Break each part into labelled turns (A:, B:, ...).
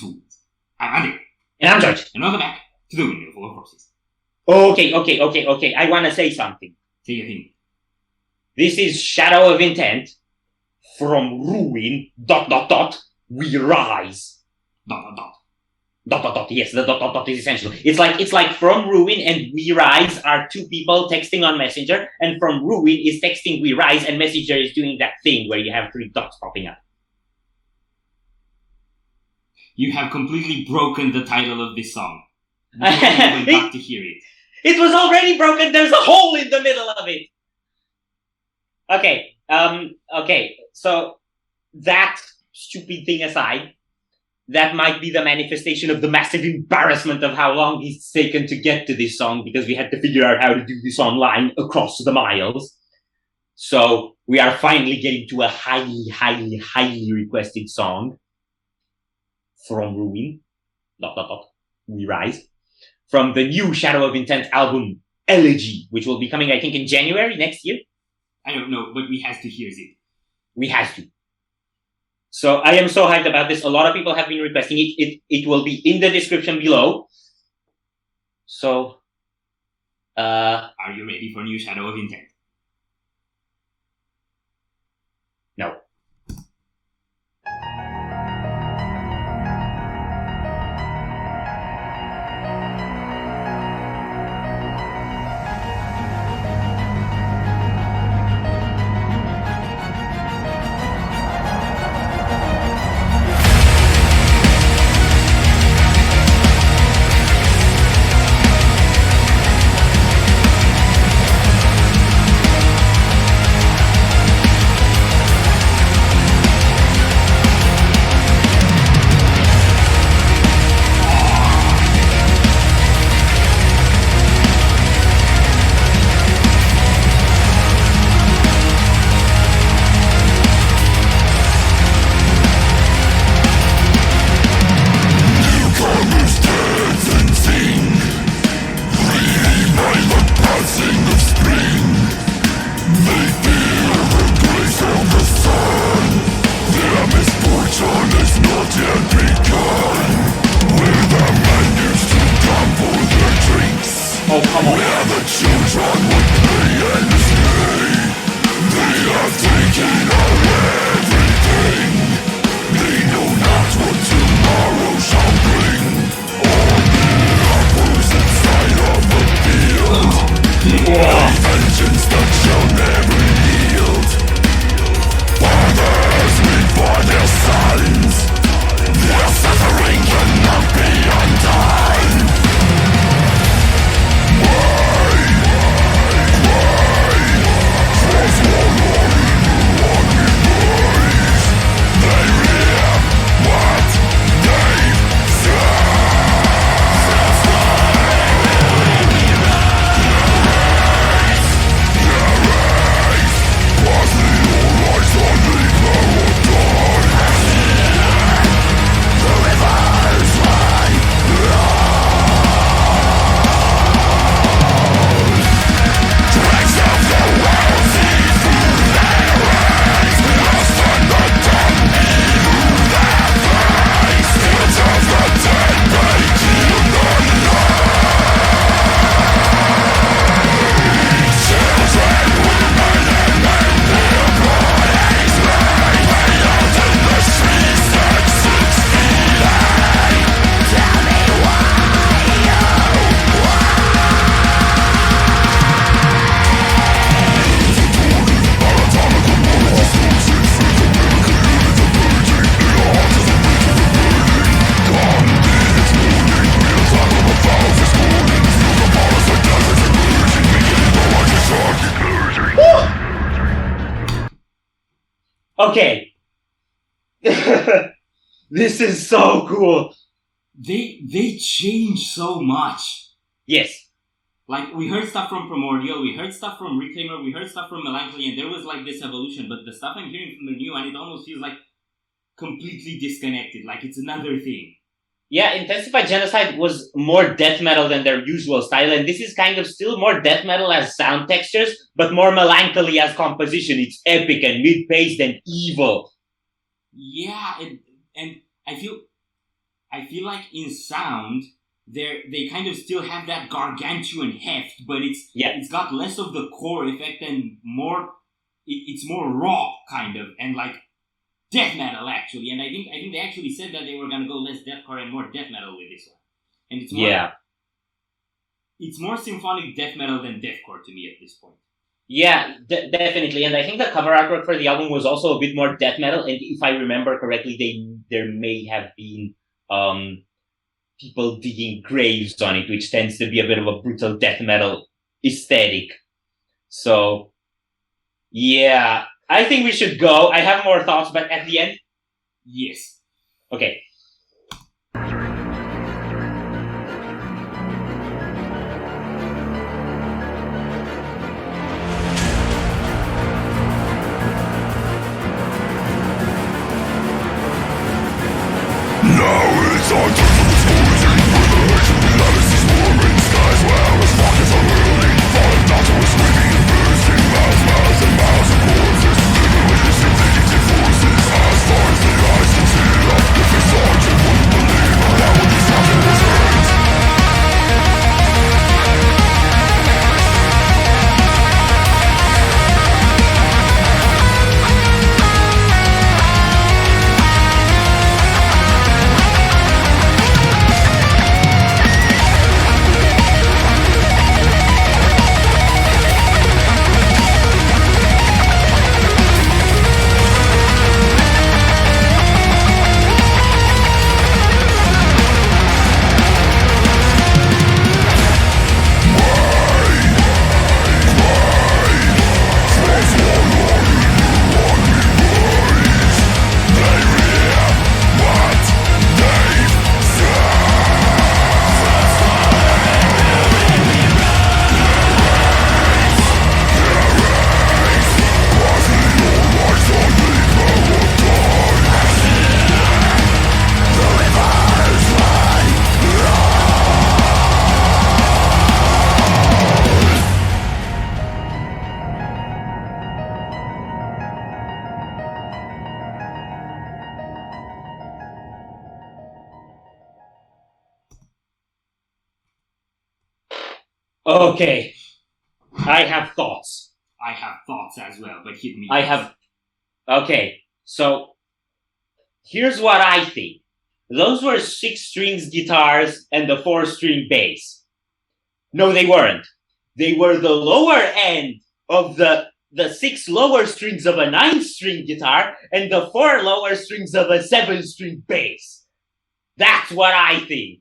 A: fools. I'm Andy.
B: And I'm George.
A: And welcome back to the Windmill full of horses.
B: Okay. I want to say something.
A: Say your thing.
B: This is Shadow of Intent. From ruin, ... we rise. ... Yes, the ... is essential. It's like from ruin and we rise are two people texting on Messenger, and from ruin is texting we rise, and Messenger is doing that thing where you have 3 dots popping up.
A: You have completely broken the title of this song. You haven't even got to hear it.
B: It was already broken. There's a hole in the middle of it. Okay. So that stupid thing aside, that might be the manifestation of the massive embarrassment of how long it's taken to get to this song, because we had to figure out how to do this online across the miles. So we are finally getting to a highly requested song. From ruin, ... we rise. From the new Shadow of Intent album, Elegy, which will be coming, I think, in January next year.
A: I don't know, but we have to hear it.
B: We have to. So I am so hyped about this. A lot of people have been requesting it. It will be in the description below. So,
A: are you ready for new Shadow of Intent?
B: No. Oh, come on.
C: Where the children would play and stay. They have taken away everything. They know not what tomorrow shall bring. All the apples inside of the field. Vengeance that shall never yield. Fathers weep for their sons. Their suffering cannot be undone.
B: Okay. This is so cool.
A: They change so much.
B: Yes.
A: Like, we heard stuff from Primordial, we heard stuff from Reclaimer, we heard stuff from Melancholy, and there was like this evolution, but the stuff I'm hearing from the new, and it almost feels like completely disconnected, like it's another thing.
B: Yeah, Intensified Genocide was more death metal than their usual style, and this is kind of still more death metal as sound textures, but more Melancholy as composition. It's epic and mid-paced and evil.
A: Yeah, and I I feel like in sound, they kind of still have that gargantuan heft, but it's got less of the core effect and more. It's more raw, kind of, and like death metal actually. And I think they actually said that they were gonna go less deathcore and more death metal with this one. And it's more, it's more symphonic death metal than deathcore to me at this point.
B: Yeah, definitely. And I think the cover artwork for the album was also a bit more death metal. And if I remember correctly, there may have been people digging graves on it, which tends to be a bit of a brutal death metal aesthetic. So, yeah, I think we should go. I have more thoughts, but at the end?
A: Yes.
B: Okay.
C: Now it's our turn for explosion. With the rage of the galaxies warming skies, well as rockets are hurling, falling down to us, screaming and bursting. Miles and miles of corpses, living with these indicative forces. As far as the eyes can see, if it's hard, you wouldn't believe that when these mountains was hurt.
B: Okay. I have thoughts.
A: I have thoughts as well, but hit me.
B: Okay. So, here's what I think. Those were 6-string guitars and the 4-string bass. No, they weren't. They were the lower end of the 6 lower strings of a 9-string guitar and the 4 lower strings of a 7-string bass. That's what I think.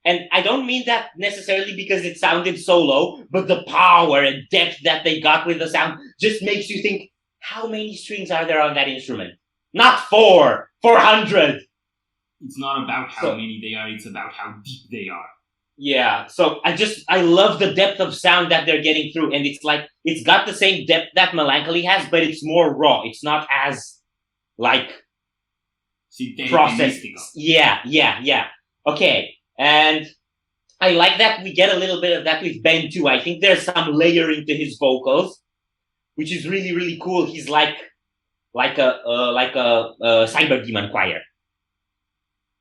B: And I don't mean that necessarily because it sounded so low, but the power and depth that they got with the sound just makes you think, how many strings are there on that instrument? Not 400.
A: It's not about how many they are, it's about how deep they are.
B: Yeah, so I love the depth of sound that they're getting through, and it's like, it's got the same depth that Melancholy has, but it's more raw. It's not as, like, processed. Yeah. Okay. And I like that we get a little bit of that with Ben too. I think there's some layering to his vocals, which is really, really cool. He's like a cyber demon choir.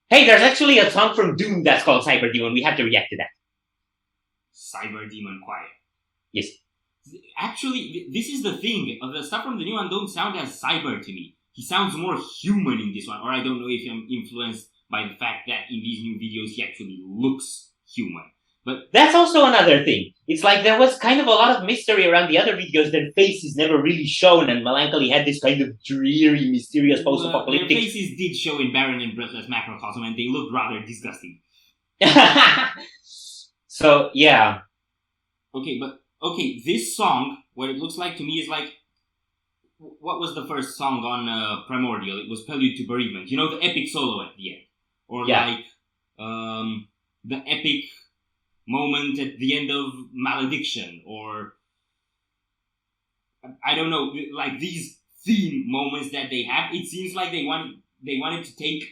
B: Hey, there's actually a song from Doom that's called Cyber Demon. We have to react to that.
A: Cyber Demon Choir.
B: Yes.
A: Actually, this is the thing. The stuff from the new one don't sound as cyber to me. He sounds more human in this one, or I don't know if I'm influenced by the fact that in these new videos he actually looks human. But
B: that's also another thing. It's like there was kind of a lot of mystery around the other videos. Their faces never really shown, and Melancholy had this kind of dreary, mysterious post-apocalyptic...
A: Their faces did show in Barren and Breathless Macrocosm, and they looked rather disgusting.
B: So, yeah.
A: Okay, this song, what it looks like to me is like... What was the first song on Primordial? It was Prelude to Bereavement. You know, the epic solo at the end. Or like, the epic moment at the end of Malediction. Or, I don't know, like these theme moments that they have. It seems like they wanted to take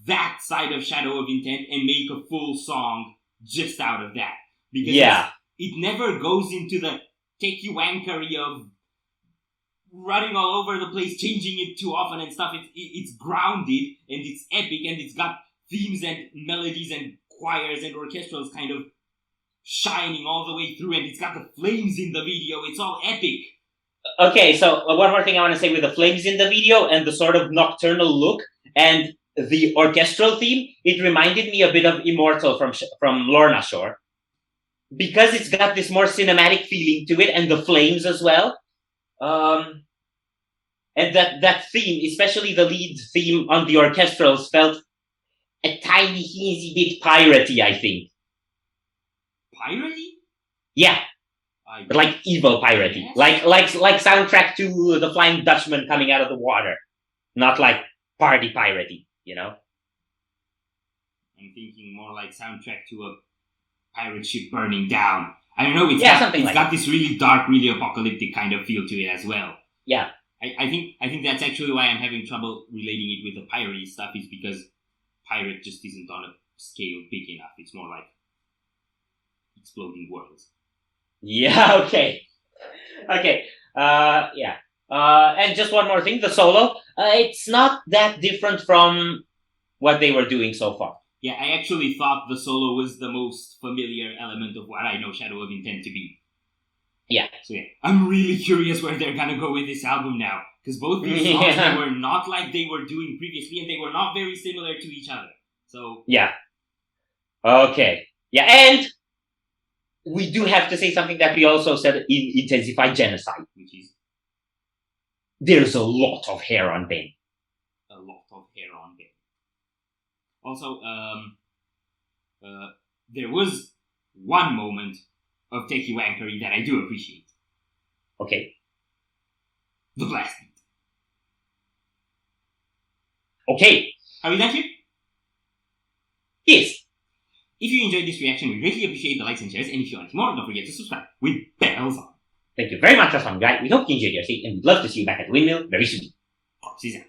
A: that side of Shadow of Intent and make a full song just out of that. Because it never goes into the techie-wankery of running all over the place, changing it too often and stuff. It's grounded and it's epic and it's got themes and melodies and choirs and orchestrals kind of shining all the way through, and it's got the flames in the video. It's all epic.
B: Okay, so one more thing I want to say with the flames in the video and the sort of nocturnal look and the orchestral theme, it reminded me a bit of Immortal from Lorna Shore. Because it's got this more cinematic feeling to it, and the flames as well. And that theme, especially the lead theme on the orchestrals, felt a tiny, easy bit piratey, I think.
A: Piratey?
B: Yeah. But like evil piratey.
A: Yes.
B: Like soundtrack to The Flying Dutchman coming out of the water. Not like party piratey, you know?
A: I'm thinking more like soundtrack to a pirate ship burning down. I don't know, it's got this really dark, really apocalyptic kind of feel to it as well.
B: Yeah.
A: I think that's actually why I'm having trouble relating it with the piratey stuff, is because pirate just isn't on a scale big enough. It's more like exploding worlds.
B: Yeah, okay. Yeah. And just one more thing, the solo. It's not that different from what they were doing so far.
A: Yeah, I actually thought the solo was the most familiar element of what I know Shadow of Intent to be.
B: Yeah.
A: So yeah, I'm really curious where they're gonna go with this album now. Because both these songs they were not like they were doing previously, and they were not very similar to each other. So
B: yeah. Okay. Yeah, and we do have to say something that we also said in Intensified Genocide.
A: Which is?
B: There's a lot of hair on Ben.
A: A lot of hair on Ben. Also, there was one moment of techie wankery that I do appreciate.
B: Okay.
A: The blast beat.
B: Okay.
A: Are we done here?
B: Yes.
A: If you enjoyed this reaction, we greatly appreciate the likes and shares, and if you want more, don't forget to subscribe with bells on.
B: Thank you very much for some guy. We hope you enjoyed your stay, and we'd love to see you back at the Windmill very soon.
A: Corpses out.